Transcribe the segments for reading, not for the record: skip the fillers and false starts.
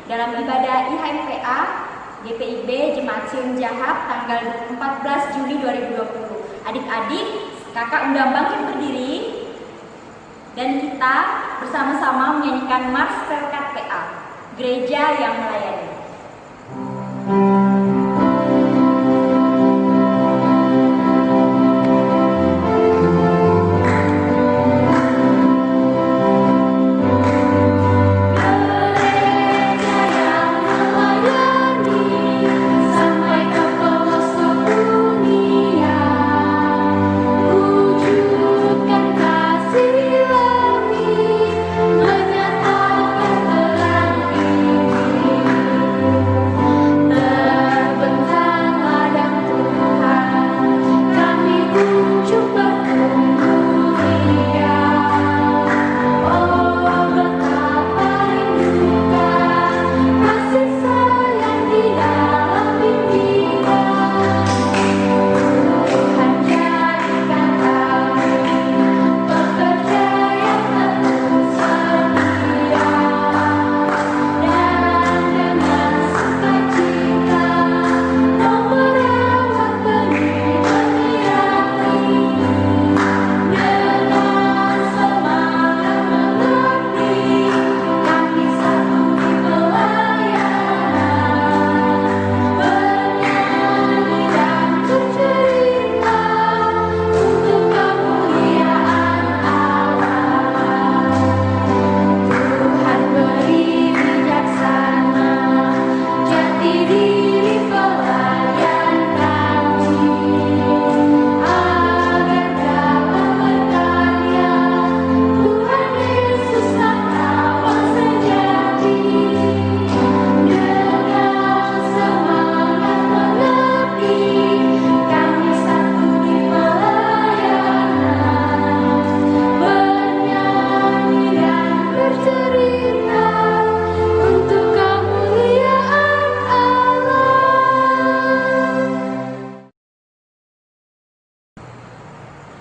dalam ibadah IHMPA GPIB Jemaat Sion Jahab tanggal 14 Juli 2020. Adik-adik, kakak undang bangkit berdiri dan kita bersama-sama menyanyikan Mars Pelkat PA, Gereja yang Melayani.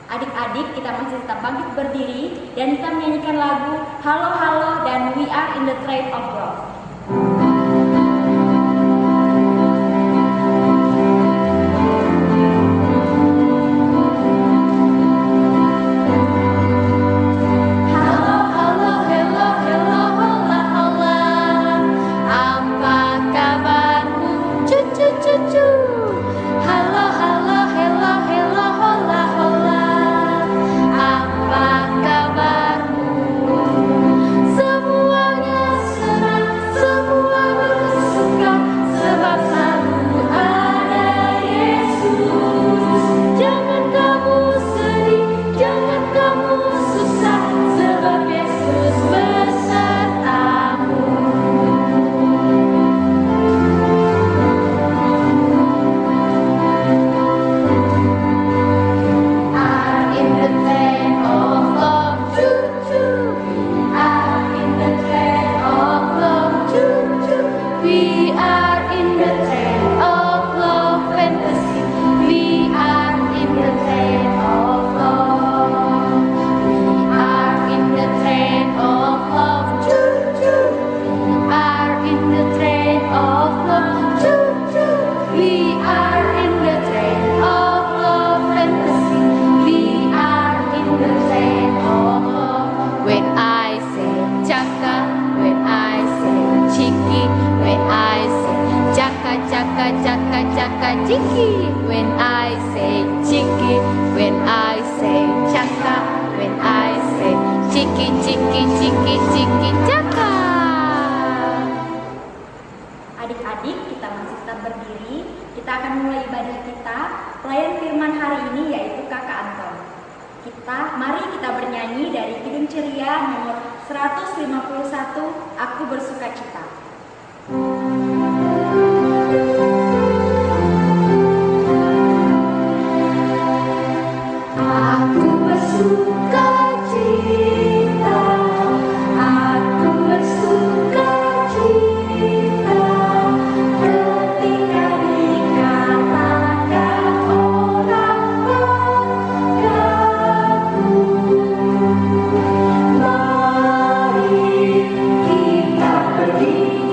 Adik-adik, kita masih tetap bangkit berdiri dan kita menyanyikan lagu Halo Halo dan We Are in the Train of Love. Chiki, when I say chiki, when I say chaka, when I say chiki, chiki, chiki, chiki, chaka. Adik-adik, kita masih tetap berdiri. Kita akan mulai ibadah kita. Pelayan firman hari ini yaitu Kakak Anton. Mari kita bernyanyi dari Kidung Ceria nomor 151, Aku Bersukacita. Aku bersukacita, aku bersukacita, ketika dikatakan orang banggaku. Mari kita berdiri.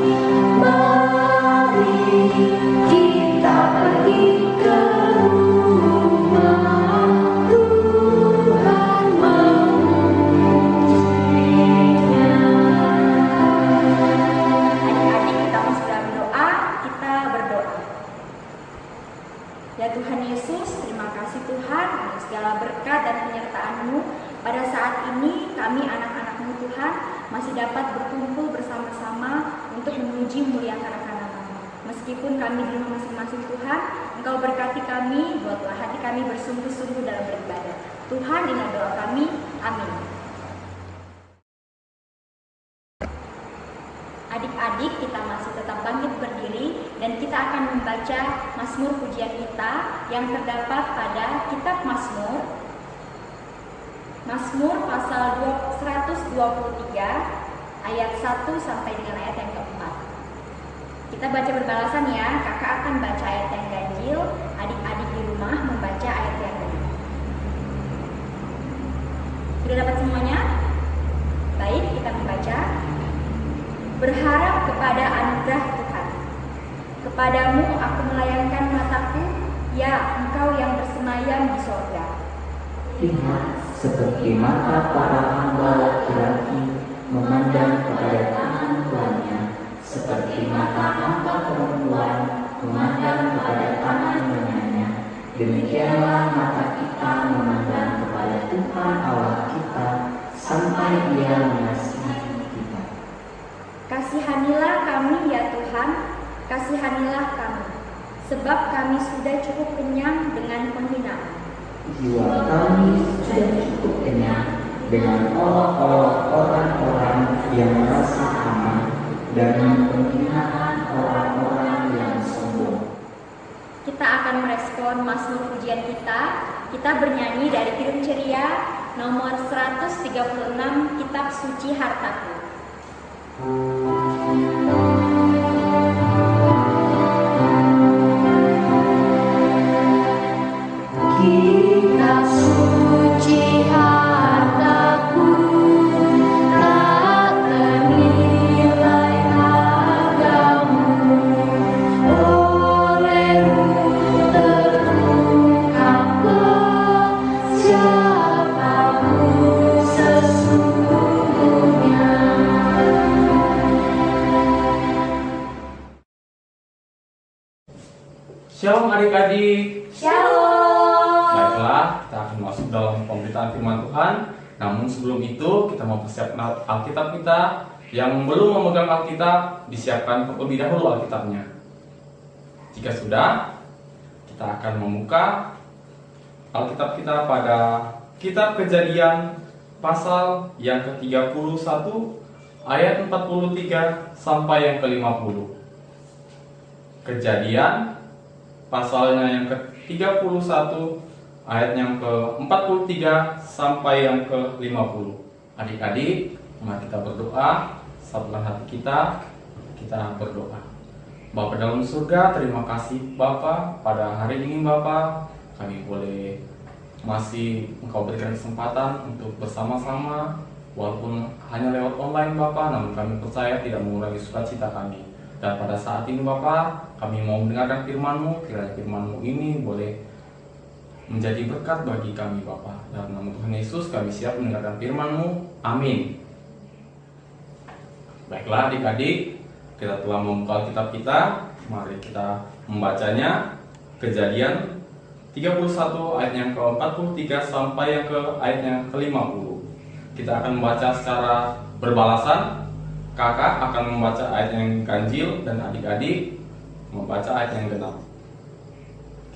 Yesus, terima kasih Tuhan untuk segala berkat dan penyertaan-Mu. Pada saat ini kami anak-anak-Mu Tuhan masih dapat berkumpul bersama-sama untuk memuji muliakan nama-Mu. Meskipun kami di rumah masing-masing Tuhan, Engkau berkati kami, buatlah hati kami bersungguh-sungguh dalam beribadah. Tuhan, inilah doa kami. Amin. Adik-adik, kita masih tetap bangkit berdiri dan kita akan membaca Mazmur pujian kita yang terdapat pada kitab Mazmur. Mazmur pasal 123 ayat 1 sampai dengan ayat yang keempat. Kita baca berbalasan ya, kakak akan baca ayat yang ganjil, adik-adik di rumah membaca ayat yang genap. Sudah dapat semuanya? Baik, kita membaca. Berharap kepada anugerah Tuhan. Kepadamu aku melayangkan mataku, ya Engkau yang bersemayam di sorga. Lihat, seperti mata para hamba laki-laki memandang kepada tangan tuannya, seperti mata hamba perempuan memandang kepada tangan nyonya. Demikianlah mata kita memandang kepada Tuhan Allah kita sampai Dia mengasihi kita. Kasihanilah kami ya Tuhan, kasihanilah kami, sebab kami sudah cukup kenyang dengan penghinaan. Jiwa kami sudah cukup kenyang dengan olok-olok orang-orang yang merasa aman dan penghinaan orang-orang yang sombong. Kita akan merespon Mazmur pujian kita. Kita bernyanyi dari Kirim Ceria nomor 136 Kitab Suci Hartaku. Kitab suci hartaku, tak ternilai hargamu, olehmu terungkaplah siapaku sesungguhnya. Shalom adik-adik. Shalom. Baiklah, kita akan masuk dalam pemberitaan firman Tuhan. Namun sebelum itu kita mau persiapkan Alkitab kita. Yang belum memegang Alkitab, disiapkan terlebih dahulu Alkitabnya. Jika sudah, kita akan membuka Alkitab kita pada Kitab Kejadian pasal yang ke-31 ayat 43 sampai yang ke-50. Kejadian pasalnya yang ke-31 ayat yang ke-43 sampai yang ke-50. Adik-adik, mari kita berdoa. Satukan hati kita berdoa. Bapa dalam surga, terima kasih Bapa pada hari ini Bapa, kami boleh masih Engkau berikan kesempatan untuk bersama-sama, walaupun hanya lewat online Bapa, namun kami percaya tidak mengurangi sukacita kami. Dan pada saat ini Bapa, kami mau mendengarkan firman-Mu, kiranya firman-Mu ini boleh menjadi berkat bagi kami Bapa. Dalam nama Tuhan Yesus kami siap mendengarkan firman-Mu. Amin. Baiklah adik-adik, kita telah membuka Alkitab kita. Mari kita membacanya. Kejadian 31 ayat yang ke-43 sampai yang ke ayat yang ke-50. Kita akan membaca secara berbalasan. Kakak akan membaca ayat yang ganjil dan adik-adik membaca ayat yang genap.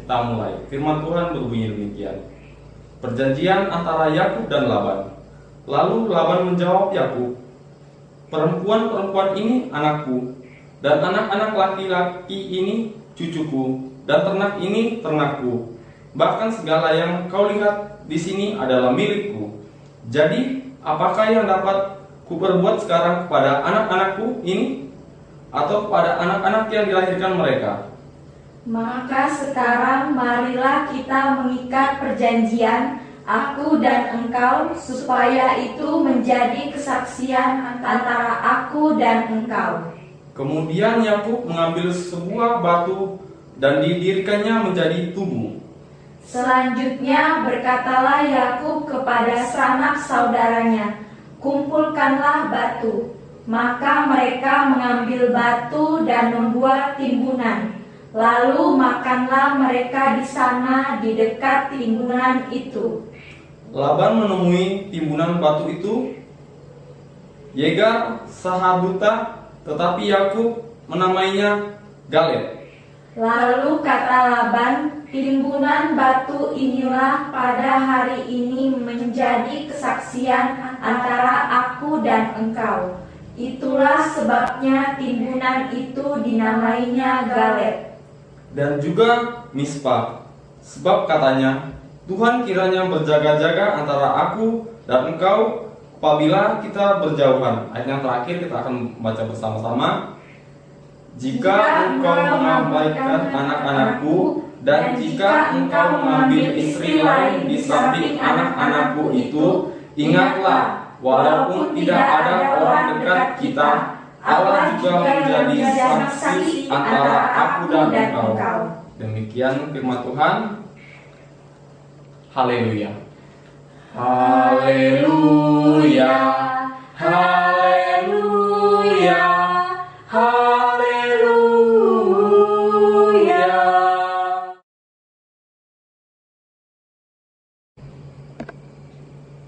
Kita mulai. Firman Tuhan berbunyi demikian. Perjanjian antara Yakub dan Laban. Lalu Laban menjawab Yakub, perempuan-perempuan ini anakku, dan anak-anak laki-laki ini cucuku, dan ternak ini ternakku. Bahkan segala yang kau lihat di sini adalah milikku. Jadi, apakah yang dapat kuperbuat sekarang kepada anak-anakku ini, atau kepada anak-anak yang dilahirkan mereka? Maka sekarang marilah kita mengikat perjanjian, aku dan engkau, supaya itu menjadi kesaksian antara aku dan engkau. Kemudian Yakub mengambil sebuah batu dan didirikannya menjadi tubuh. Selanjutnya berkatalah Yakub kepada sanak saudaranya, kumpulkanlah batu. Maka mereka mengambil batu dan membuat timbunan. Lalu makanlah mereka di sana di dekat timbunan itu. Laban menemui timbunan batu itu. Yegar Sahaduta, tetapi Yakub menamainya Galed. Lalu kata Laban, timbunan batu inilah pada hari ini menjadi kesaksian antara aku dan engkau. Itulah sebabnya timbunan itu dinamainya Galed. Dan juga Mispa, sebab katanya, Tuhan kiranya berjaga-jaga antara aku dan engkau apabila kita berjauhan. Ayat yang terakhir kita akan baca bersama-sama. Jika engkau mengabaikan anak-anakku, dan jika engkau mengambil istri lain di samping anak-anakku itu, ingatlah, walaupun tidak ada orang dekat kita, Allah juga menjadi saksi antara aku dan engkau. Demikian firman Tuhan. Haleluya. Haleluya. Haleluya. Haleluya.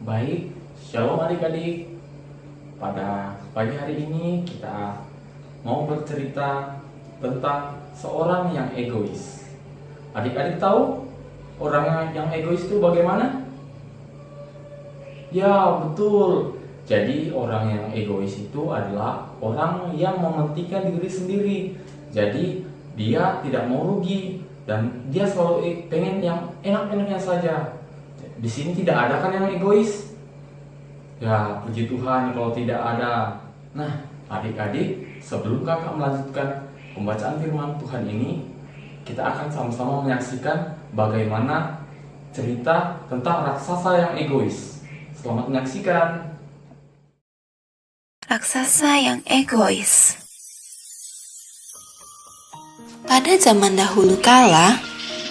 Baik, shalom adik-adik. Pada pagi hari ini kita mau bercerita tentang seorang yang egois. Adik-adik tahu orang yang egois itu bagaimana? Ya, betul. Jadi orang yang egois itu adalah orang yang mementingkan diri sendiri. Jadi dia tidak mau rugi dan dia selalu pengen yang enak-enaknya saja. Di sini tidak ada kan yang egois? Ya, puji Tuhan kalau tidak ada. Nah, adik-adik, sebelum kakak melanjutkan pembacaan firman Tuhan ini, kita akan sama-sama menyaksikan bagaimana cerita tentang raksasa yang egois. Selamat menyaksikan. Raksasa yang egois. Pada zaman dahulu kala,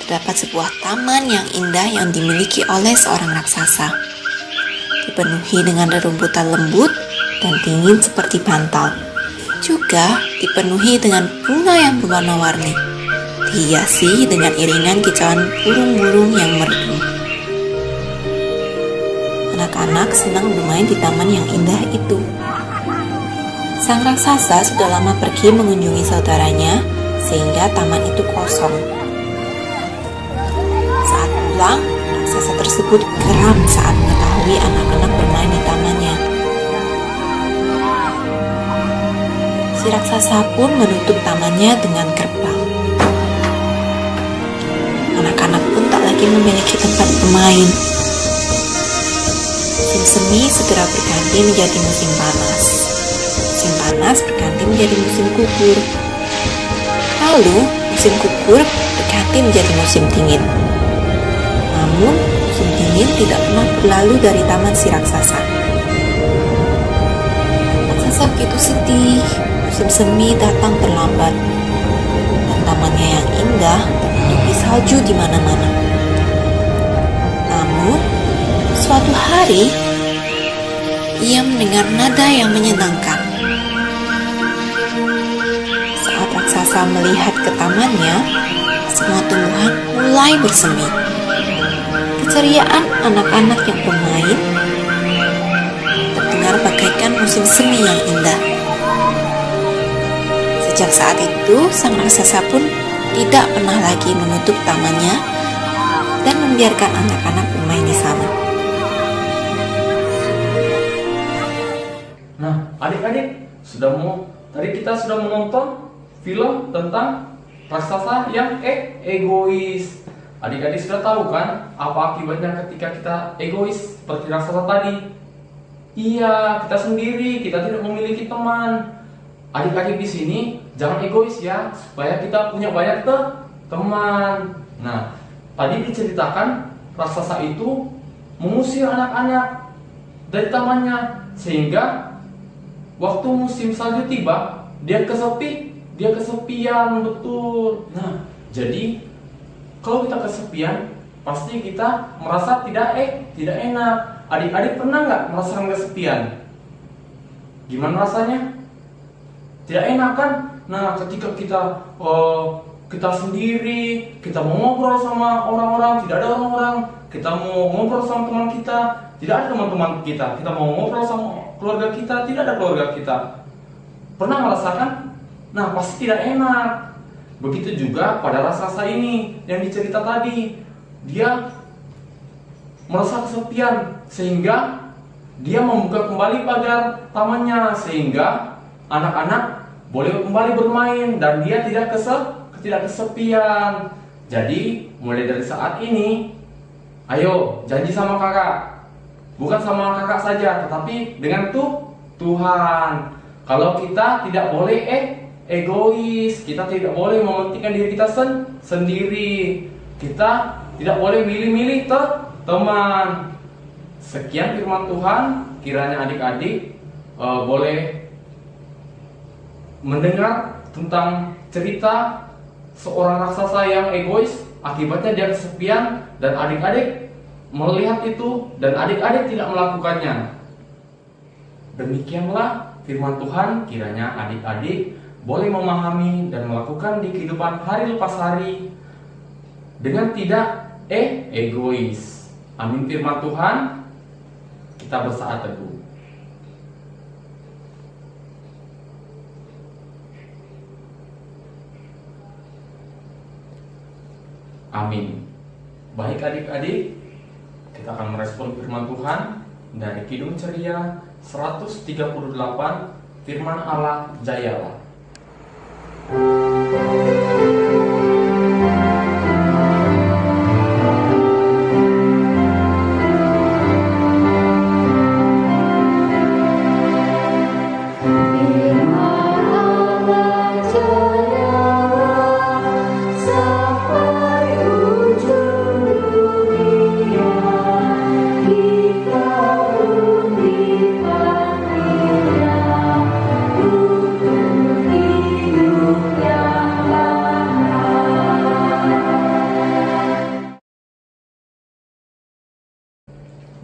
terdapat sebuah taman yang indah yang dimiliki oleh seorang raksasa. Dipenuhi dengan rerumputan lembut dan dingin seperti bantal. Juga dipenuhi dengan bunga yang berwarna-warni, dihiasi dengan iringan kicauan burung-burung yang merdu. Anak-anak senang bermain di taman yang indah itu. Sang raksasa sudah lama pergi mengunjungi saudaranya, sehingga taman itu kosong. Saat pulang, raksasa tersebut geram saat mengetahui anak-anak bermain di tamannya. Si raksasa pun menutup tamannya dengan gerbang. Anak-anak pun tak lagi memiliki tempat bermain. Musim semi segera berganti menjadi musim panas. Musim panas berganti menjadi musim gugur. Lalu musim gugur berganti menjadi musim dingin. Namun musim dingin tidak pernah berlalu dari taman si raksasa. Raksasa begitu sedih. Musim semi datang terlambat, dan tamannya yang indah tertutupi salju di mana-mana. Namun suatu hari ia mendengar nada yang menyenangkan. Saat raksasa melihat ke tamannya, semua tumbuhan mulai bersemi. Keceriaan anak-anak yang bermain terdengar bagaikan musim semi yang indah. Sejak saat itu, sang raksasa pun tidak pernah lagi menutup tamannya dan membiarkan anak-anak bermain di sana. Nah, adik-adik, tadi kita sudah menonton film tentang raksasa yang egois. Adik-adik sudah tahu kan apa akibatnya ketika kita egois seperti raksasa tadi? Iya, kita sendiri, kita tidak memiliki teman. Adik-adik di sini jangan egois ya, supaya kita punya banyak teman. Nah, tadi diceritakan raksasa itu mengusir anak-anak dari tamannya, sehingga waktu musim salju tiba, dia kesepian betul. Nah, jadi kalau kita kesepian, pasti kita merasa tidak enak. Adik-adik pernah nggak merasakan kesepian? Gimana rasanya? Tidak enak kan? Nah, ketika kita kita sendiri, kita mau ngobrol sama orang-orang, tidak ada orang-orang. Kita mau ngobrol sama teman kita, tidak ada teman-teman kita. Kita mau ngobrol sama keluarga kita, tidak ada keluarga kita. Pernah merasakan? Nah, pasti tidak enak. Begitu juga pada raksasa ini yang dicerita tadi. Dia merasa kesepian sehingga dia membuka kembali pagar tamannya sehingga anak-anak boleh kembali bermain dan dia tidak kesepian. Jadi mulai dari saat ini, ayo janji sama kakak, bukan sama kakak saja, tetapi dengan Tuhan. Kalau kita tidak boleh egois, kita tidak boleh mementingkan diri kita sendiri, kita tidak boleh milih-milih teman. Sekian firman Tuhan, kiranya adik-adik boleh mendengar tentang cerita seorang raksasa yang egois, akibatnya dia kesepian dan adik-adik melihat itu dan adik-adik tidak melakukannya. Demikianlah firman Tuhan, kiranya adik-adik boleh memahami dan melakukan di kehidupan hari lepas hari dengan tidak egois. Amin firman Tuhan. Kita bersaat teduh. Amin. Baik adik-adik, kita akan merespon firman Tuhan dari Kidung Ceria 138, firman Allah jayalah.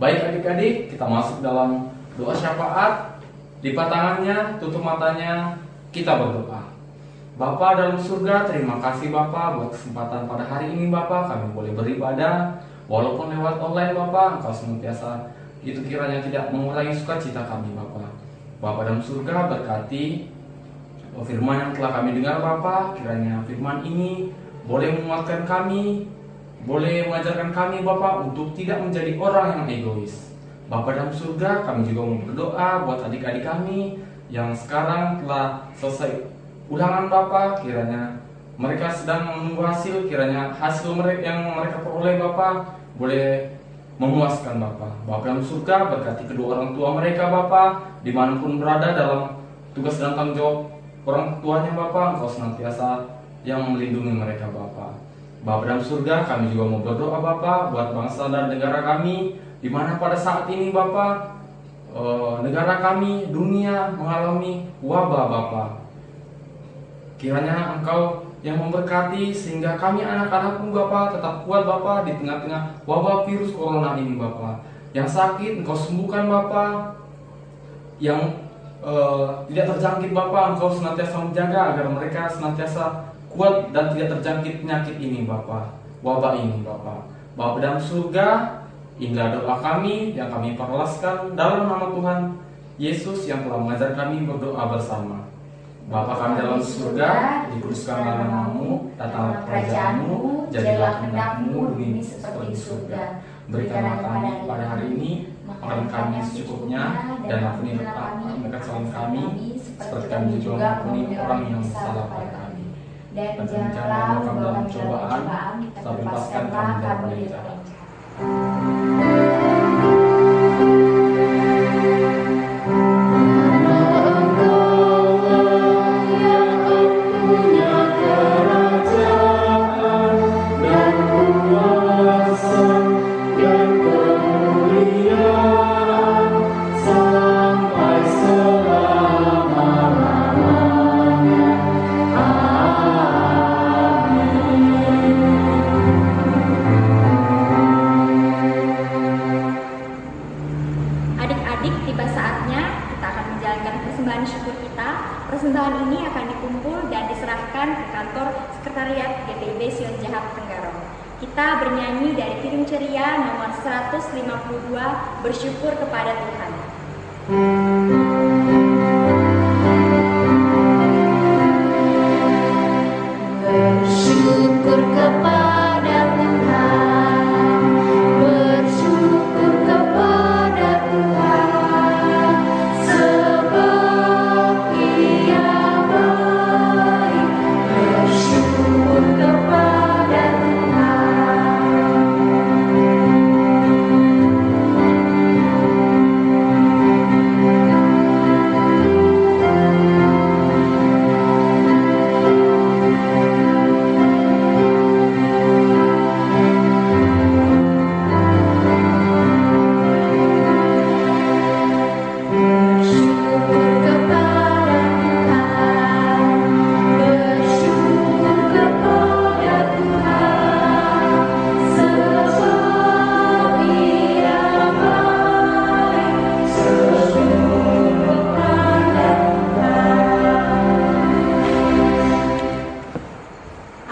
Baik adik-adik, kita masuk dalam doa syafaat. Lipat tangannya, tutup matanya, kita berdoa. Bapa dalam surga, terima kasih Bapa buat kesempatan pada hari ini Bapa. Kami boleh beribadah, walaupun lewat online Bapa. Engkau senantiasa itu kiranya tidak mengurangi sukacita kami Bapa. Bapa dalam surga, berkati firman yang telah kami dengar Bapa. Kiranya firman ini boleh menguatkan kami, boleh mengajarkan kami Bapak untuk tidak menjadi orang yang egois. Bapa dalam surga, kami juga mau berdoa buat adik-adik kami yang sekarang telah selesai ulangan Bapak. Kiranya mereka sedang menunggu hasil, kiranya hasil yang mereka peroleh Bapak boleh memuaskan Bapak. Bapa dalam surga, berkati kedua orang tua mereka Bapak, dimanapun berada dalam tugas dan tanggung jawab orang tuanya Bapak. Engkau senantiasa yang melindungi mereka Bapak. Bapa dalam surga, kami juga mau berdoa Bapa buat bangsa dan negara kami, di mana pada saat ini Bapa, negara kami, dunia mengalami wabah Bapa. Kiranya Engkau yang memberkati sehingga kami anak-anak-Mu Bapa tetap kuat Bapa di tengah-tengah wabah virus corona ini Bapa. Yang sakit Engkau sembuhkan Bapa, yang tidak terjangkit Bapa, Engkau senantiasa menjaga agar mereka senantiasa kuat dan tidak terjangkit penyakit ini Bapa, wabah ini Bapa. Bapa dalam surga, inilah doa kami yang kami perlaskan dalam nama Tuhan Yesus yang telah mengajar kami berdoa bersama. Bapa kami dalam surga, dikuduskanlah nama-Mu, datanglah kerajaan-Mu, jadilah kehendak-Mu di bumi seperti di surga. Berikanlah kami pada hari ini makanan kami secukupnya, dan ampuni kesalahan kami seperti kami juga mengampuni orang yang salah pada kami. Dan janganlah kami dalam cobaan, tapi lepaskan kami dari jahat. Sekretariat GPIB Sion Jahat Tenggarong. Kita bernyanyi dari Kidung Ceria nomor 152, Bersyukur kepada Tuhan. Bersyukur kepada Tuhan, bersyukur kepada Tuhan, sebab Ia baik. Bersyukur kepada Tuhan.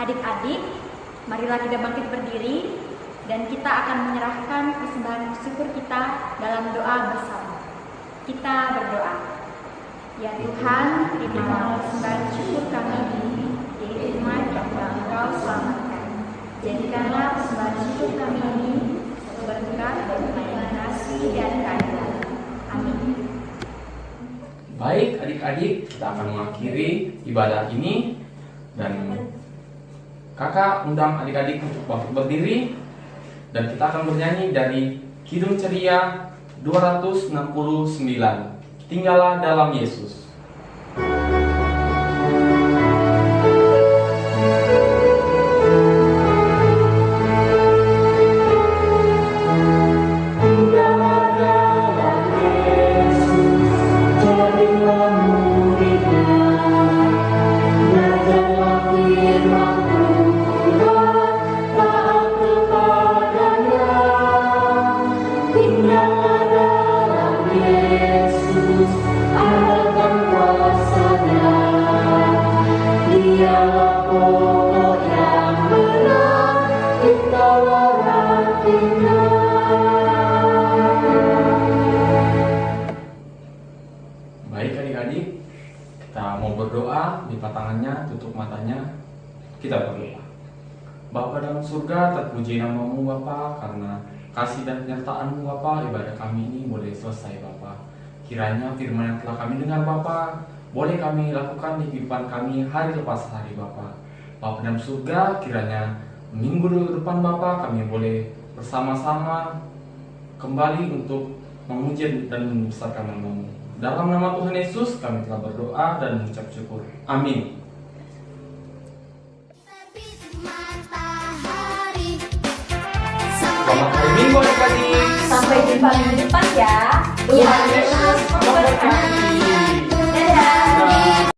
Adik-adik, marilah kita bangkit berdiri dan kita akan menyerahkan persembahan syukur kita dalam doa bersama. Kita berdoa. Ya Tuhan, terimalah persembahan syukur kami ini, yaitu umat yang telah Engkau selamatkan. Jadikanlah persembahan syukur kami ini berkat dan kasih dan keadilan. Amin. Baik adik-adik, kita akan mengakhiri ibadah ini dan kakak undang adik-adik untuk bangkit berdiri dan kita akan bernyanyi dari Kidung Ceria 269, Tinggallah dalam Yesus. Baik adik-adik, kita mau berdoa, lipat tangannya, tutup matanya, kita berdoa. Bapa dalam surga, terpuji namamu Bapa, karena kasih dan penyertaan-Mu Bapa, ibadah kami ini boleh selesai Bapa. Kiranya firman yang telah kami dengar Bapa, boleh kami lakukan di kehidupan kami hari lepas hari Bapa. Bapa dalam surga, kiranya minggu depan Bapa kami boleh bersama-sama kembali untuk memuji dan membesarkan nama-Mu. Dalam nama Tuhan Yesus kami telah berdoa dan mengucap syukur. Amin. Selamat hari Minggu adik-adik. Sampai jumpa minggu depan ya. Tuhan Yesus